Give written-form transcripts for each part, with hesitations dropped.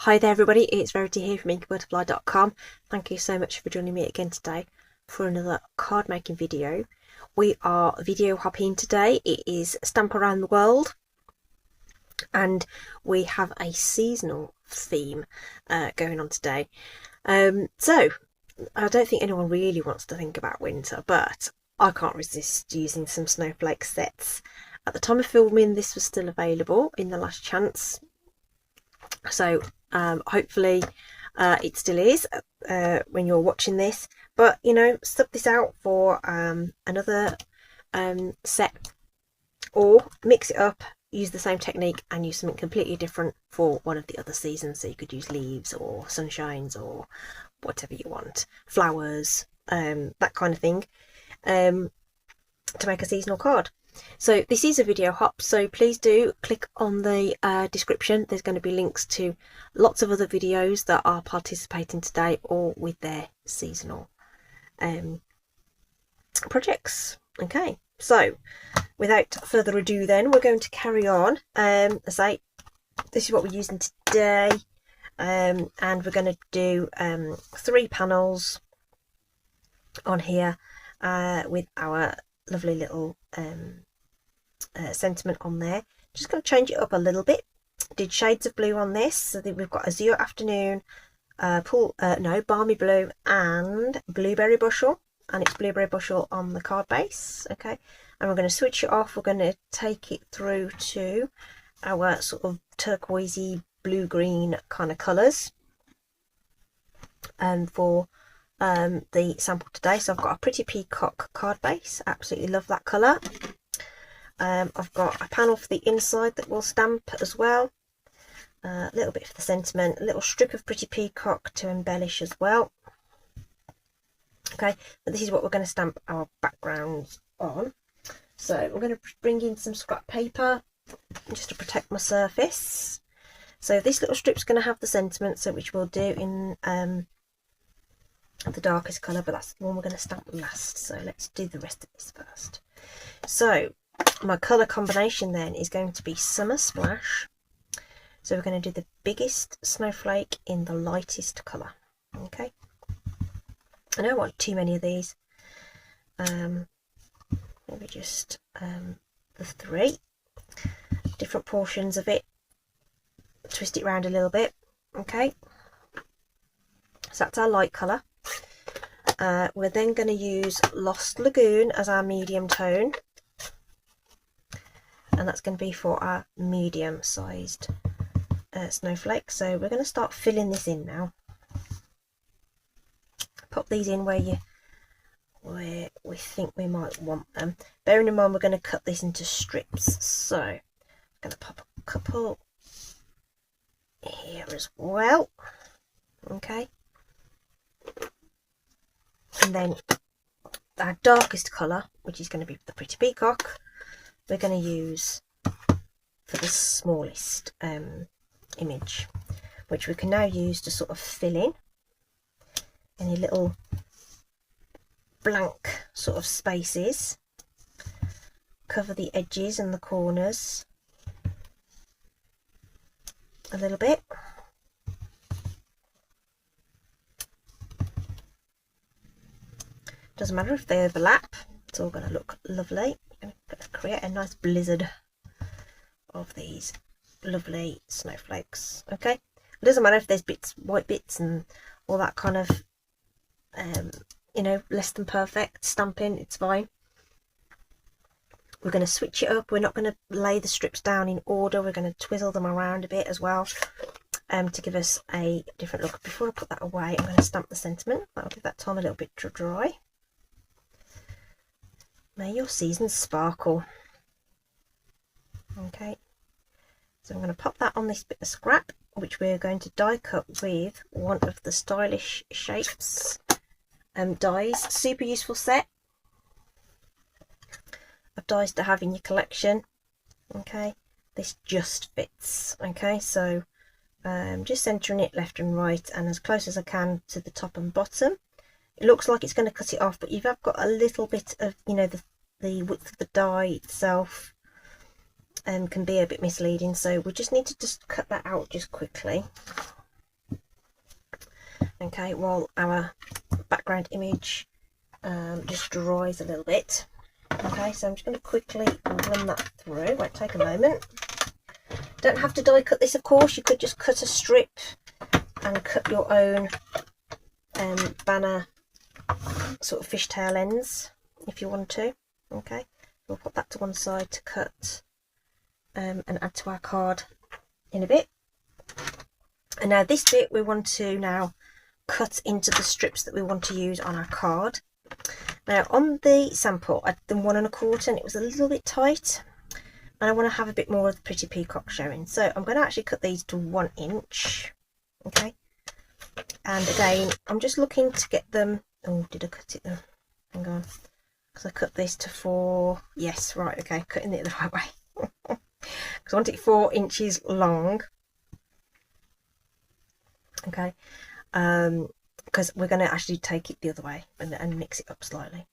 Hi there everybody, it's Verity here from inkybutterfly.com. Thank you so much for joining me again today for another card making video. We are video hopping today. It is Stamp Around the World and we have a seasonal theme going on today. So I don't think anyone really wants to think about winter, but I can't resist using some snowflake sets. At the time of filming, this was still available in the last chance. So hopefully it still is when you're watching this, but you know, sub this out for another set, or mix it up, use the same technique and use something completely different for one of the other seasons. So you could use leaves or sunshines or whatever you want, flowers, that kind of thing, to make a seasonal card. So this is a video hop, so please do click on the description. There's going to be links to lots of other videos that are participating today or with their seasonal projects. So without further ado then, we're going to carry on. As I say, this is what we're using today, and we're going to do 3 panels on here with our lovely little sentiment on there. Just going to change it up a little bit. Did shades of blue on this, so that we've got Azure Afternoon, Balmy Blue and Blueberry Bushel, and it's Blueberry Bushel on the card base. Okay, and we're going to switch it off. We're going to take it through to our sort of turquoisey blue-green kind of colours, and for the sample today. So I've got a Pretty Peacock card base. Absolutely love that colour. I've got a panel for the inside that we'll stamp as well. A little bit for the sentiment, a little strip of Pretty Peacock to embellish as well. Okay, but this is what we're going to stamp our backgrounds on. So we're going to bring in some scrap paper just to protect my surface. So this little strip's going to have the sentiment, so which we'll do in the darkest colour, but that's the one we're going to stamp last. So let's do the rest of this first. So my colour combination then is going to be Summer Splash. So we're going to do the biggest snowflake in the lightest colour. Okay, I don't want too many of these. Maybe just the 3 different portions of it. Twist it around a little bit. Okay, so that's our light colour. We're then going to use Lost Lagoon as our medium tone, and that's going to be for our medium sized snowflake. So we're going to start filling this in now. Pop these in where we think we might want them, bearing in mind we're going to cut this into strips. So I'm going to pop a couple here as well. Okay, and then our darkest colour, which is going to be the Pretty Peacock, we're going to use for the smallest image, which we can now use to sort of fill in any little blank sort of spaces, cover the edges and the corners a little bit. Doesn't matter if they overlap, it's all going to look lovely. I'm going to create a nice blizzard of these lovely snowflakes. Okay, it doesn't matter if there's bits, white bits and all that kind of you know, less than perfect stamping, it's fine. We're going to switch it up. We're not going to lay the strips down in order. We're going to twizzle them around a bit as well, to give us a different look. Before I put that away, I'm going to stamp the sentiment. That'll give that time a little bit to dry. May your seasons sparkle. Okay, so I'm going to pop that on this bit of scrap, which we're going to die cut with one of the Stylish Shapes dies. Super useful set of dies to have in your collection. Okay, this just fits. Okay, so just centering it left and right and as close as I can to the top and bottom. It looks like it's going to cut it off, but you've got a little bit of, you know, the width of the die itself can be a bit misleading, so we just need to just cut that out just quickly. okay, while our background image just dries a little bit. Okay, so I'm just going to quickly run that through. Won't take a moment. Don't have to die cut this, of course. You could just cut a strip and cut your own banner sort of fishtail ends if you want to. Okay, we'll put that to one side to cut and add to our card in a bit. And now this bit we want to now cut into the strips that we want to use on our card. Now on the sample I did them 1 1/4 and it was a little bit tight, and I want to have a bit more of the pretty peacock showing, so I'm going to actually cut these to 1 inch. Okay, and again I'm just looking to get them, oh, did I cut it then? Hang on, because I cut this to 4, yes, right, okay, cutting it the right way. Because I want it 4 inches long. Okay, because we're going to actually take it the other way and mix it up slightly.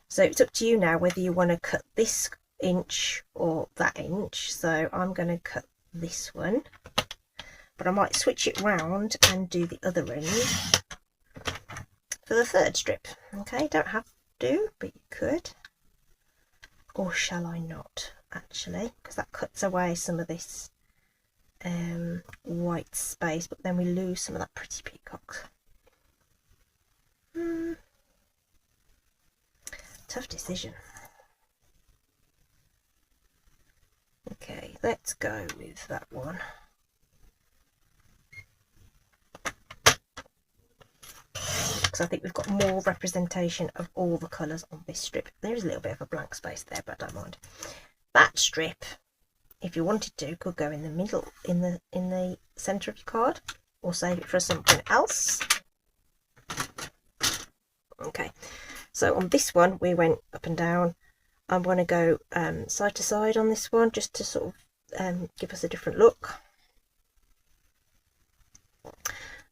So it's up to you now whether you want to cut this inch or that inch. So I'm going to cut this one, but I might switch it round and do the other end for the 3rd strip. Okay, don't have to, but you could. Or shall I not, actually, because that cuts away some of this white space, but then we lose some of that pretty peacock. Tough decision. Okay, let's go with that one. Because I think we've got more representation of all the colours on this strip. There is a little bit of a blank space there, but I don't mind. That strip, if you wanted to, could go in the middle, in the centre of your card, or save it for something else. Okay, so on this one we went up and down. I'm going to go side to side on this one, just to sort of give us a different look,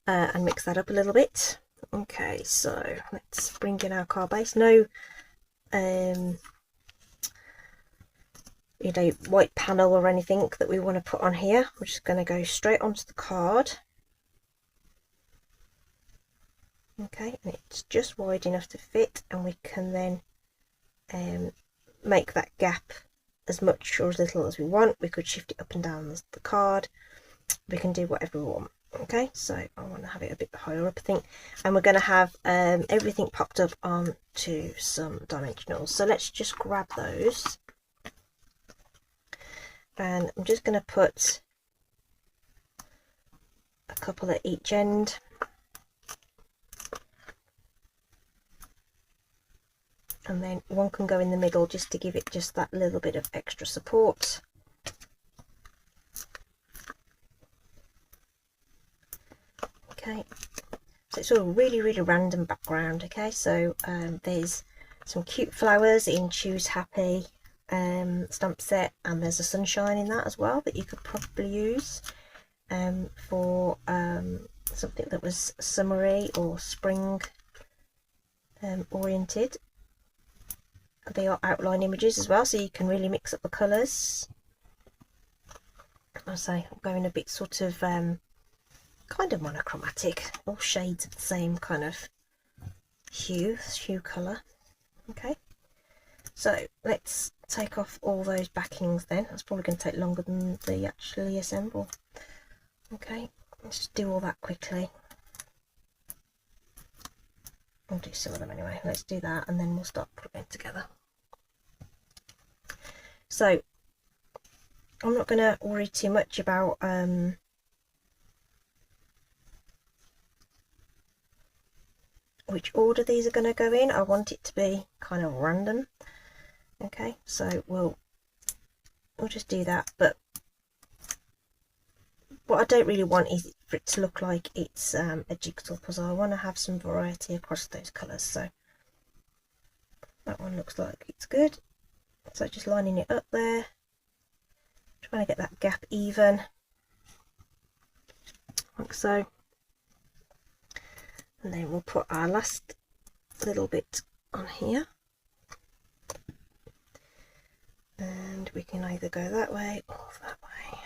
and mix that up a little bit. Okay, so let's bring in our card base. No you know, white panel or anything that we want to put on here. We're just going to go straight onto the card. Okay, and it's just wide enough to fit, and we can then make that gap as much or as little as we want. We could shift it up and down the card. We can do whatever we want. Okay, so I want to have it a bit higher up, I think, and we're going to have everything popped up onto some dimensionals. So let's just grab those, and I'm just going to put a couple at each end. And then one can go in the middle just to give it just that little bit of extra support. Okay, so it's all really random background. Okay, so there's some cute flowers in Choose Happy stamp set, and there's a sunshine in that as well that you could probably use for something that was summery or spring oriented. They are outline images as well, so you can really mix up the colours. I say I'm going a bit sort of kind of monochromatic, all shades of the same kind of hue colour. Okay, so let's take off all those backings then. That's probably going to take longer than they actually assemble. Okay, let's just do all that quickly. I'll do some of them anyway. Let's do that, and then we'll start putting it together. So I'm not going to worry too much about which order these are going to go in. I want it to be kind of random. Okay, so we'll just do that, but what I don't really want is for it to look like it's a jigsaw puzzle. I want to have some variety across those colours. So that one looks like it's good. So just lining it up there, trying to get that gap even, like so. And then we'll put our last little bit on here. And we can either go that way or that way.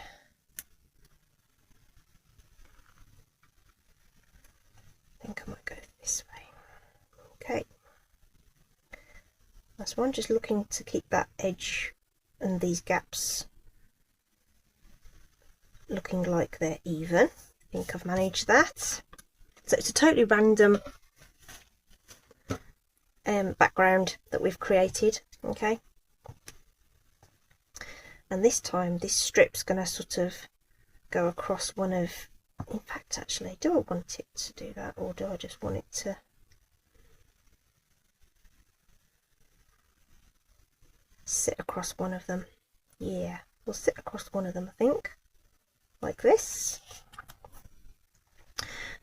That's one, just looking to keep that edge and these gaps looking like they're even. I think I've managed that. So it's a totally random background that we've created, okay? And this time this strip's going to sort of go across one of, in fact actually, do I want it to do that, or do I just want it to sit across one of them? Yeah, we'll sit across one of them, I think, like this.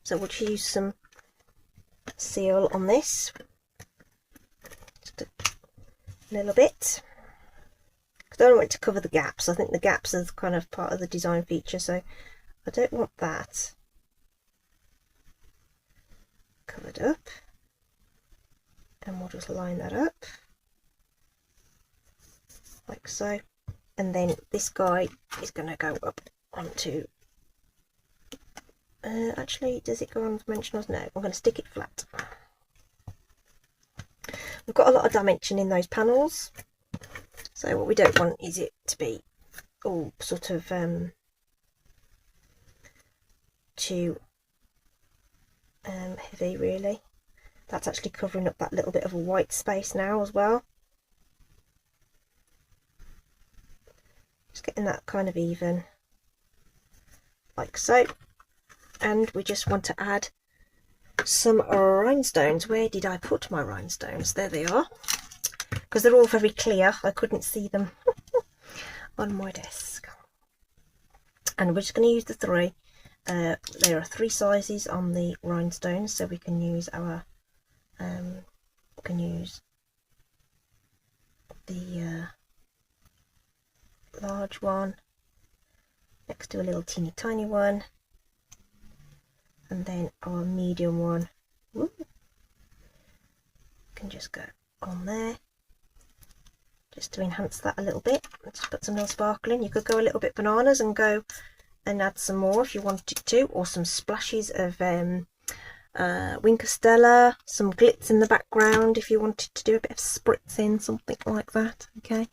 So we'll choose some seal on this, just a little bit. I don't want it to cover the gaps. I think the gaps are kind of part of the design feature, so I don't want that covered up. And we'll just line that up like so. And then this guy is going to go up onto, actually, does it go on dimensionals? No, I'm going to stick it flat. We've got a lot of dimension in those panels, so what we don't want is it to be all sort of too heavy, really. That's actually covering up that little bit of a white space now as well. Just getting that kind of even, like so. And we just want to add some rhinestones. Where did I put my rhinestones? There they are. Because they're all very clear, I couldn't see them on my desk. And we're just going to use the three. There are 3 sizes on the rhinestones, so we can use our the large one next to a little teeny tiny one, and then our medium one. Woo, can just go on there, just to enhance that a little bit. Let's put some little sparkle in. You could go a little bit bananas and go and add some more if you wanted to, or some splashes of Wink of Stella, some glitz in the background if you wanted to do a bit of spritzing, something like that, okay?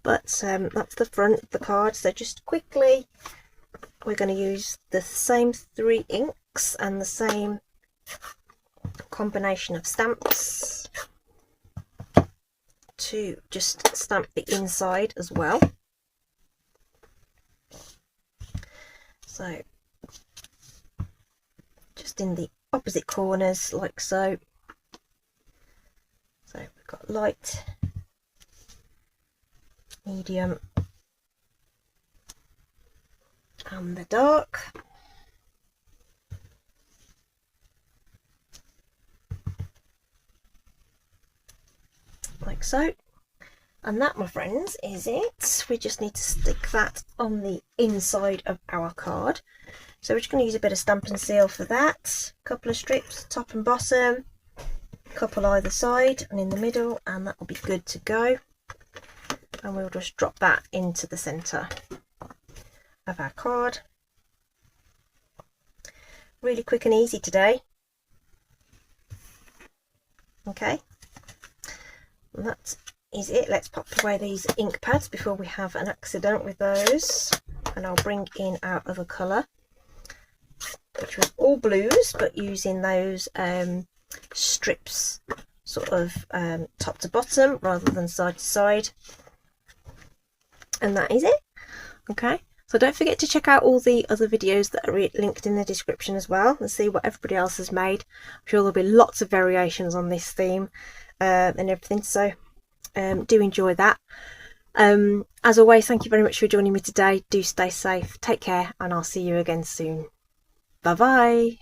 But that's the front of the card. So just quickly, we're going to use the same 3 inks and the same combination of stamps to just stamp the inside as well. So just in the opposite corners, like so. So we've got light, medium, and the dark. Like so. And that, my friends, is it. We just need to stick that on the inside of our card. So we're just going to use a bit of Stampin' Seal for that. A couple of strips, top and bottom, a couple either side and in the middle, and that will be good to go. And we'll just drop that into the centre of our card. Really quick and easy today. Okay, and that is it. Let's pop away these ink pads before we have an accident with those. And I'll bring in our other colour, which was all blues, but using those strips sort of top to bottom rather than side to side. And that is it. Okay, so don't forget to check out all the other videos that are linked in the description as well, and see what everybody else has made. I'm sure there'll be lots of variations on this theme and everything, so do enjoy that. As always, thank you very much for joining me today. Do stay safe, take care, and I'll see you again soon. Bye bye.